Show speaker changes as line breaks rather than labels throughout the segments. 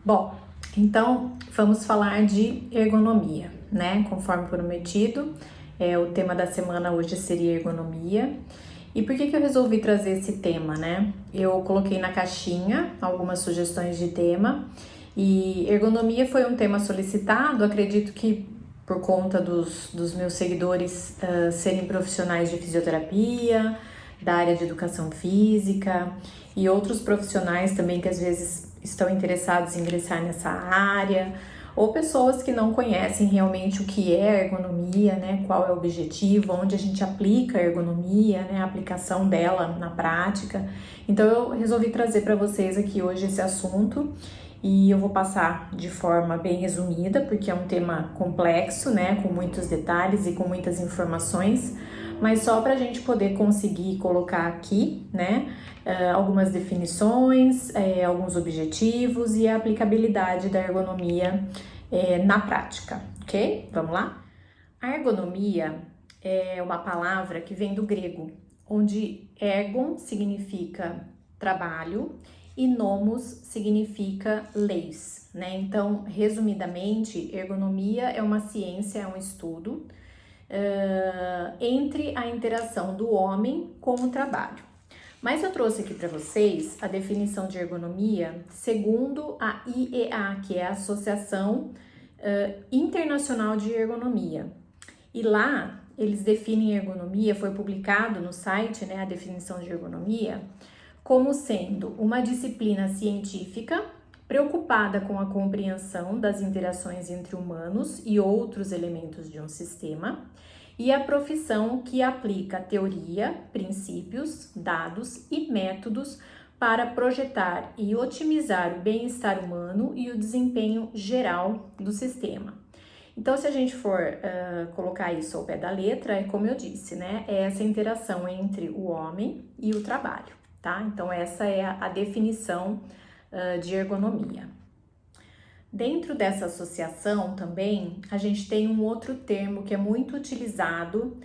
Bom, então vamos falar de ergonomia, né? Conforme prometido, o tema da semana hoje seria ergonomia. E por que eu resolvi trazer esse tema, né? Eu coloquei na caixinha algumas sugestões de tema e ergonomia foi um tema solicitado, acredito que por conta dos meus seguidores serem profissionais de fisioterapia, da área de educação física e outros profissionais também que às vezes estão interessados em ingressar nessa área, ou pessoas que não conhecem realmente o que é ergonomia, né? Qual é o objetivo, onde a gente aplica a ergonomia, né? A aplicação dela na prática. Então eu resolvi trazer para vocês aqui hoje esse assunto e eu vou passar de forma bem resumida, porque é um tema complexo, né? Com muitos detalhes e com muitas informações, mas só para a gente poder conseguir colocar aqui, né? Algumas definições, alguns objetivos e a aplicabilidade da ergonomia na prática, ok? Vamos lá? A ergonomia é uma palavra que vem do grego, onde ergon significa trabalho e nomos significa leis, né? Então, resumidamente, ergonomia é uma ciência, é um estudo entre a interação do homem com o trabalho. Mas eu trouxe aqui para vocês a definição de ergonomia segundo a IEA, que é a Associação Internacional de Ergonomia. E lá eles definem ergonomia, foi publicado no site, né, a definição de ergonomia, como sendo uma disciplina científica preocupada com a compreensão das interações entre humanos e outros elementos de um sistema, e a profissão que aplica teoria, princípios, dados e métodos para projetar e otimizar o bem-estar humano e o desempenho geral do sistema. Então, se a gente for colocar isso ao pé da letra, é como eu disse, né? É essa interação entre o homem e o trabalho, tá? Então, essa é a definição de ergonomia. Dentro dessa associação também, a gente tem um outro termo que é muito utilizado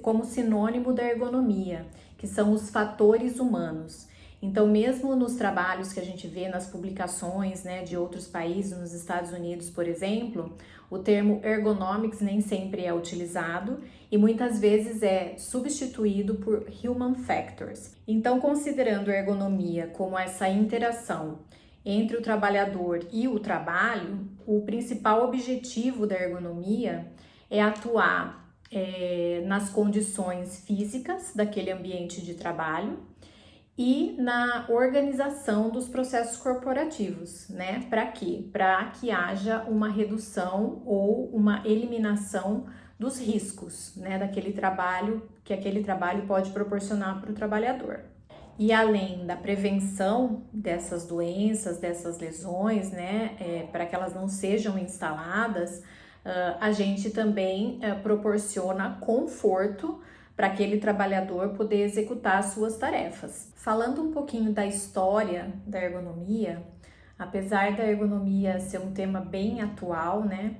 como sinônimo da ergonomia, que são os fatores humanos. Então, mesmo nos trabalhos que a gente vê nas publicações, né, de outros países, nos Estados Unidos, por exemplo, o termo ergonomics nem sempre é utilizado e muitas vezes é substituído por human factors. Então, considerando a ergonomia como essa interação entre o trabalhador e o trabalho, o principal objetivo da ergonomia é atuar nas condições físicas daquele ambiente de trabalho e na organização dos processos corporativos, né? Para quê? Para que haja uma redução ou uma eliminação dos riscos, né? Daquele trabalho, que aquele trabalho pode proporcionar para o trabalhador. E além da prevenção dessas doenças, dessas lesões, né, para que elas não sejam instaladas, a gente também proporciona conforto para aquele trabalhador poder executar as suas tarefas. Falando um pouquinho da história da ergonomia, apesar da ergonomia ser um tema bem atual, né,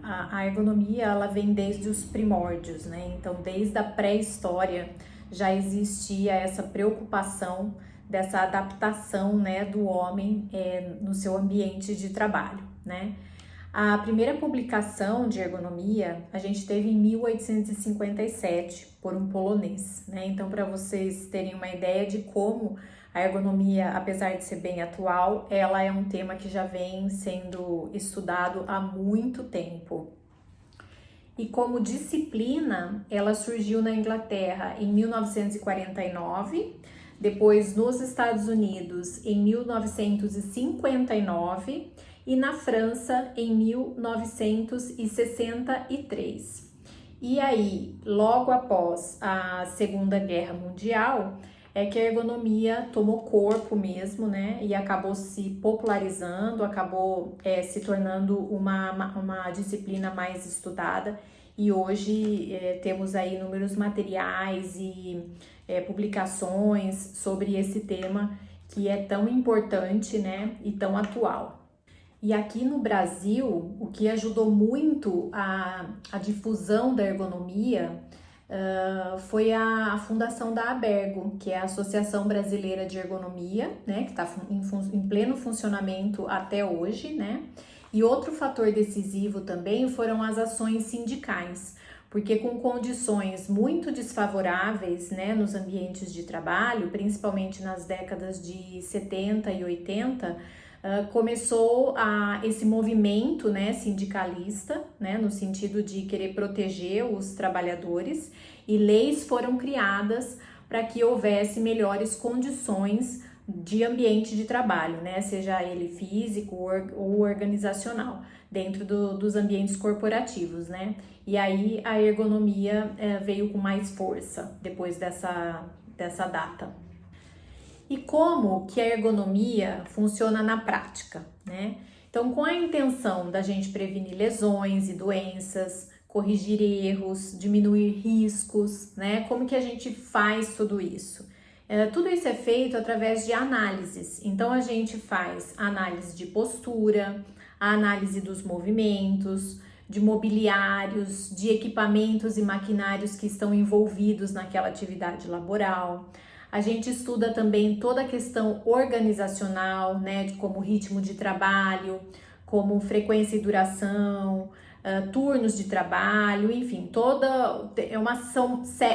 a ergonomia ela vem desde os primórdios, né, então desde a pré-história já existia essa preocupação dessa adaptação, né, do homem no seu ambiente de trabalho, né. A primeira publicação de ergonomia a gente teve em 1857 por um polonês, né? Então, para vocês terem uma ideia de como a ergonomia, apesar de ser bem atual, ela é um tema que já vem sendo estudado há muito tempo. E como disciplina, ela surgiu na Inglaterra em 1949, depois nos Estados Unidos em 1959 e na França em 1963. E aí, logo após a Segunda Guerra Mundial, é que a ergonomia tomou corpo mesmo, né? E acabou se popularizando, acabou se tornando uma disciplina mais estudada. E hoje temos aí inúmeros materiais e publicações sobre esse tema que é tão importante, né? E tão atual. E aqui no Brasil, o que ajudou muito a difusão da ergonomia foi a fundação da Abergo, que é a Associação Brasileira de Ergonomia, né, que está em pleno funcionamento até hoje, né? E outro fator decisivo também foram as ações sindicais, porque com condições muito desfavoráveis, né, nos ambientes de trabalho, principalmente nas décadas de 70 e 80, começou esse movimento, né, sindicalista, né, no sentido de querer proteger os trabalhadores, e leis foram criadas para que houvesse melhores condições de ambiente de trabalho, né, seja ele físico ou organizacional, dentro dos ambientes corporativos, né, e aí a ergonomia veio com mais força depois dessa data. E como que a ergonomia funciona na prática, né? Então, com a intenção da gente prevenir lesões e doenças, corrigir erros, diminuir riscos, né? Como que a gente faz tudo isso? Tudo isso é feito através de análises. Então, a gente faz análise de postura, a análise dos movimentos, de mobiliários, de equipamentos e maquinários que estão envolvidos naquela atividade laboral. A gente estuda também toda a questão organizacional, né, de como ritmo de trabalho, como frequência e duração, turnos de trabalho, enfim,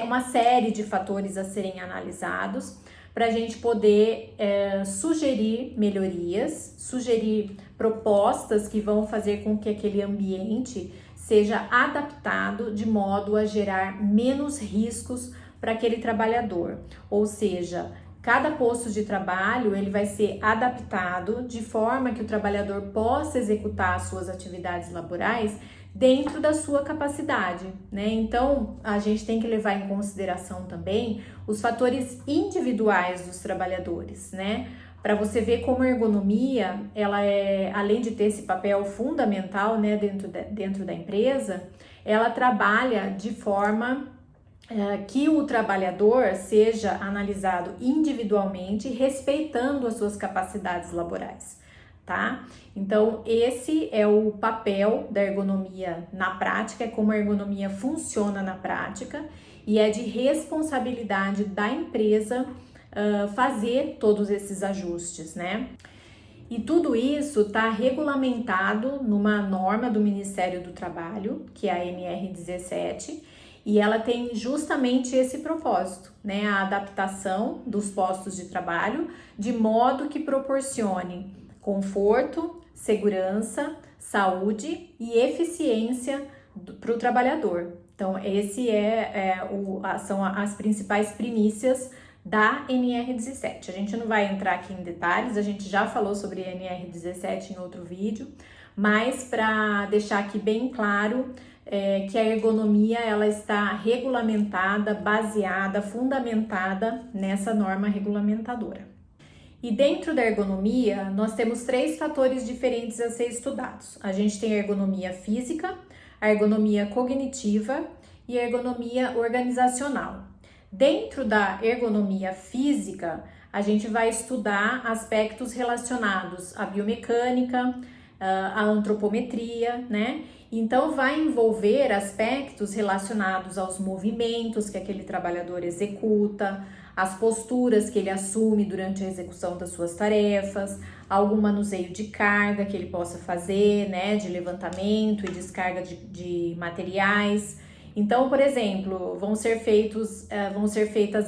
uma série de fatores a serem analisados para a gente poder sugerir melhorias, sugerir propostas que vão fazer com que aquele ambiente seja adaptado de modo a gerar menos riscos para aquele trabalhador, ou seja, cada posto de trabalho ele vai ser adaptado de forma que o trabalhador possa executar as suas atividades laborais dentro da sua capacidade, né? Então, a gente tem que levar em consideração também os fatores individuais dos trabalhadores, né? Para você ver como a ergonomia, ela além de ter esse papel fundamental, né, dentro da empresa, ela trabalha de forma que o trabalhador seja analisado individualmente, respeitando as suas capacidades laborais, tá? Então, esse é o papel da ergonomia na prática, é como a ergonomia funciona na prática, e é de responsabilidade da empresa fazer todos esses ajustes, né? E tudo isso está regulamentado numa norma do Ministério do Trabalho, que é a NR17, e ela tem justamente esse propósito, né? A adaptação dos postos de trabalho de modo que proporcione conforto, segurança, saúde e eficiência para o trabalhador. Então, são as principais primícias da NR17. A gente não vai entrar aqui em detalhes, a gente já falou sobre a NR17 em outro vídeo, mas para deixar aqui bem claro que a ergonomia ela está regulamentada, baseada, fundamentada nessa norma regulamentadora. E dentro da ergonomia, nós temos 3 fatores diferentes a ser estudados. A gente tem a ergonomia física, a ergonomia cognitiva e a ergonomia organizacional. Dentro da ergonomia física, a gente vai estudar aspectos relacionados à biomecânica, à antropometria, né? Então, vai envolver aspectos relacionados aos movimentos que aquele trabalhador executa, as posturas que ele assume durante a execução das suas tarefas, algum manuseio de carga que ele possa fazer, né, de levantamento e descarga de materiais. Então, por exemplo, vão ser feitas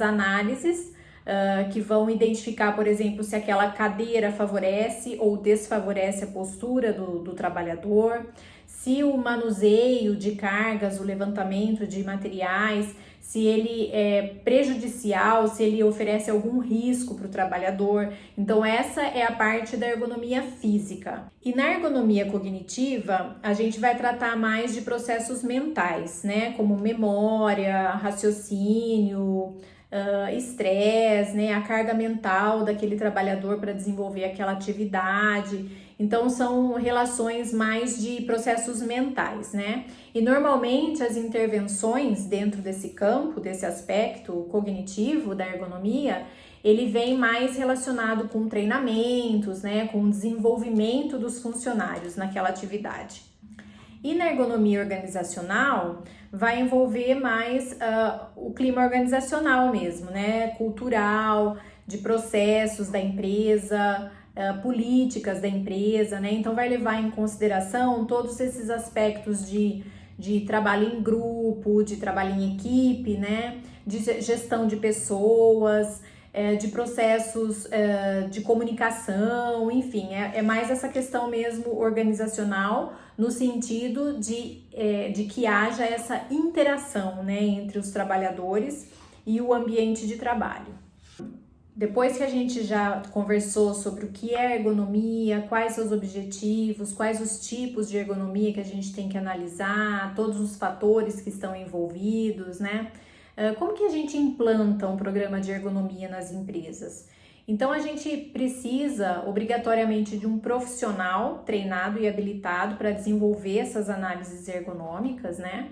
análises que vão identificar, por exemplo, se aquela cadeira favorece ou desfavorece a postura do trabalhador, se o manuseio de cargas, o levantamento de materiais, se ele é prejudicial, se ele oferece algum risco para o trabalhador. Então, essa é a parte da ergonomia física. E na ergonomia cognitiva, a gente vai tratar mais de processos mentais, né? Como memória, raciocínio, estresse, né? A carga mental daquele trabalhador para desenvolver aquela atividade. Então, são relações mais de processos mentais, né? E normalmente as intervenções dentro desse campo, desse aspecto cognitivo da ergonomia, ele vem mais relacionado com treinamentos, né? Com o desenvolvimento dos funcionários naquela atividade. E na ergonomia organizacional vai envolver mais o clima organizacional mesmo, né? Cultural, de processos da empresa, políticas da empresa, né? Então vai levar em consideração todos esses aspectos de trabalho em grupo, de trabalho em equipe, né? De gestão de pessoas, de processos de comunicação, enfim, é mais essa questão mesmo organizacional, no sentido de que haja essa interação, né, entre os trabalhadores e o ambiente de trabalho. Depois que a gente já conversou sobre o que é ergonomia, quais são os objetivos, quais os tipos de ergonomia que a gente tem que analisar, todos os fatores que estão envolvidos, né? Como que a gente implanta um programa de ergonomia nas empresas? Então, a gente precisa obrigatoriamente de um profissional treinado e habilitado para desenvolver essas análises ergonômicas, né?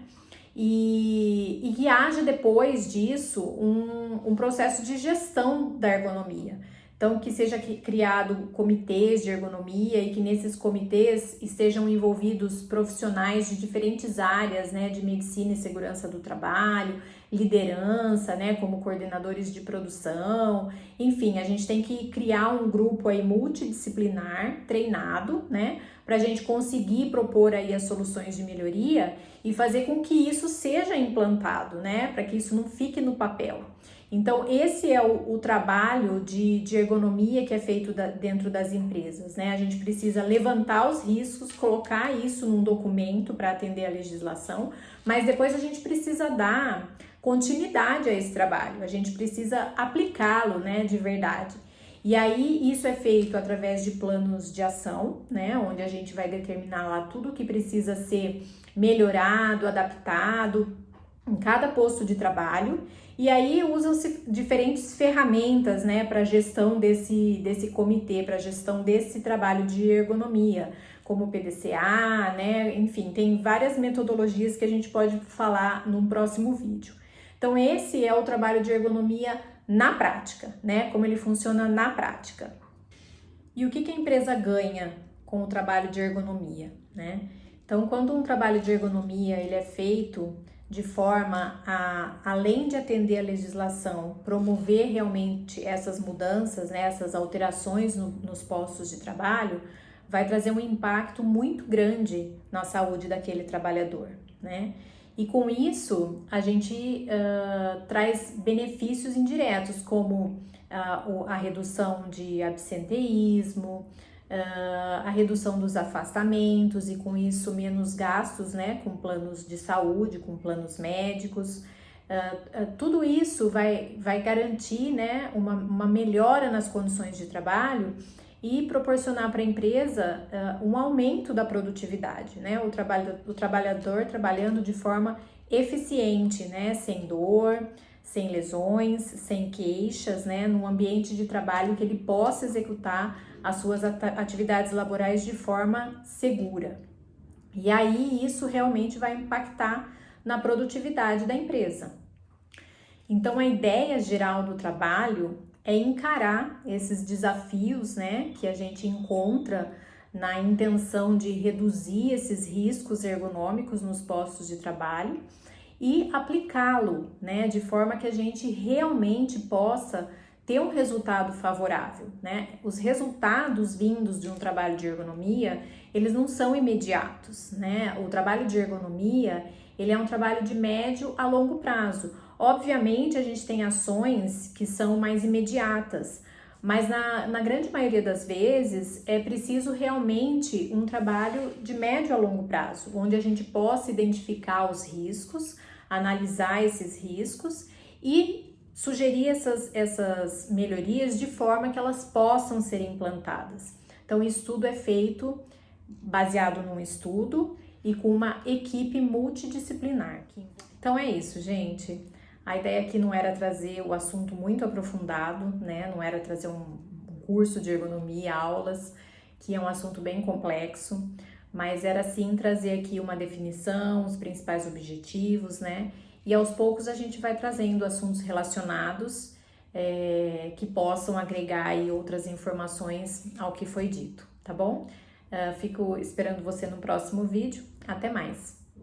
E que haja depois disso um processo de gestão da ergonomia. Então, que seja criado comitês de ergonomia e que nesses comitês estejam envolvidos profissionais de diferentes áreas, né, de medicina e segurança do trabalho, liderança, né, como coordenadores de produção, enfim, a gente tem que criar um grupo aí multidisciplinar, treinado, né, para a gente conseguir propor aí as soluções de melhoria e fazer com que isso seja implantado, né, para que isso não fique no papel. Então, esse é o trabalho de ergonomia que é feito dentro das empresas, né? A gente precisa levantar os riscos, colocar isso num documento para atender a legislação, mas depois a gente precisa dar continuidade a esse trabalho, a gente precisa aplicá-lo, né, de verdade. E aí, isso é feito através de planos de ação, né, onde a gente vai determinar lá tudo o que precisa ser melhorado, adaptado em cada posto de trabalho. E aí usam-se diferentes ferramentas, né, para a gestão desse comitê, para a gestão desse trabalho de ergonomia, como o PDCA, né, enfim, tem várias metodologias que a gente pode falar num próximo vídeo. Então, esse é o trabalho de ergonomia na prática, né, como ele funciona na prática. E o que a empresa ganha com o trabalho de ergonomia, né? Então, quando um trabalho de ergonomia ele é feito de forma a, além de atender a legislação, promover realmente essas mudanças, né, essas alterações nos postos de trabalho, vai trazer um impacto muito grande na saúde daquele trabalhador, né? E com isso, a gente traz benefícios indiretos, como a redução de absenteísmo, a redução dos afastamentos e com isso menos gastos, né, com planos de saúde, com planos médicos. Tudo isso vai garantir, né, uma melhora nas condições de trabalho e proporcionar para a empresa um aumento da produtividade, né, o trabalhador trabalhando de forma eficiente, né, sem dor, sem lesões, sem queixas, né, num ambiente de trabalho que ele possa executar as suas atividades laborais de forma segura. E aí isso realmente vai impactar na produtividade da empresa. Então, a ideia geral do trabalho é encarar esses desafios, né, que a gente encontra na intenção de reduzir esses riscos ergonômicos nos postos de trabalho e aplicá-lo, né, de forma que a gente realmente possa ter um resultado favorável, né? Os resultados vindos de um trabalho de ergonomia, eles não são imediatos, né? O trabalho de ergonomia, ele é um trabalho de médio a longo prazo. Obviamente, a gente tem ações que são mais imediatas, mas na grande maioria das vezes é preciso realmente um trabalho de médio a longo prazo, onde a gente possa identificar os riscos, analisar esses riscos e sugerir essas melhorias de forma que elas possam ser implantadas. Então, o estudo é feito baseado num estudo e com uma equipe multidisciplinar. Então, é isso, gente. A ideia aqui não era trazer o assunto muito aprofundado, né? Não era trazer um curso de ergonomia, aulas, que é um assunto bem complexo, mas era sim trazer aqui uma definição, os principais objetivos, né? E aos poucos a gente vai trazendo assuntos relacionados que possam agregar aí outras informações ao que foi dito, tá bom? Fico esperando você no próximo vídeo. Até mais!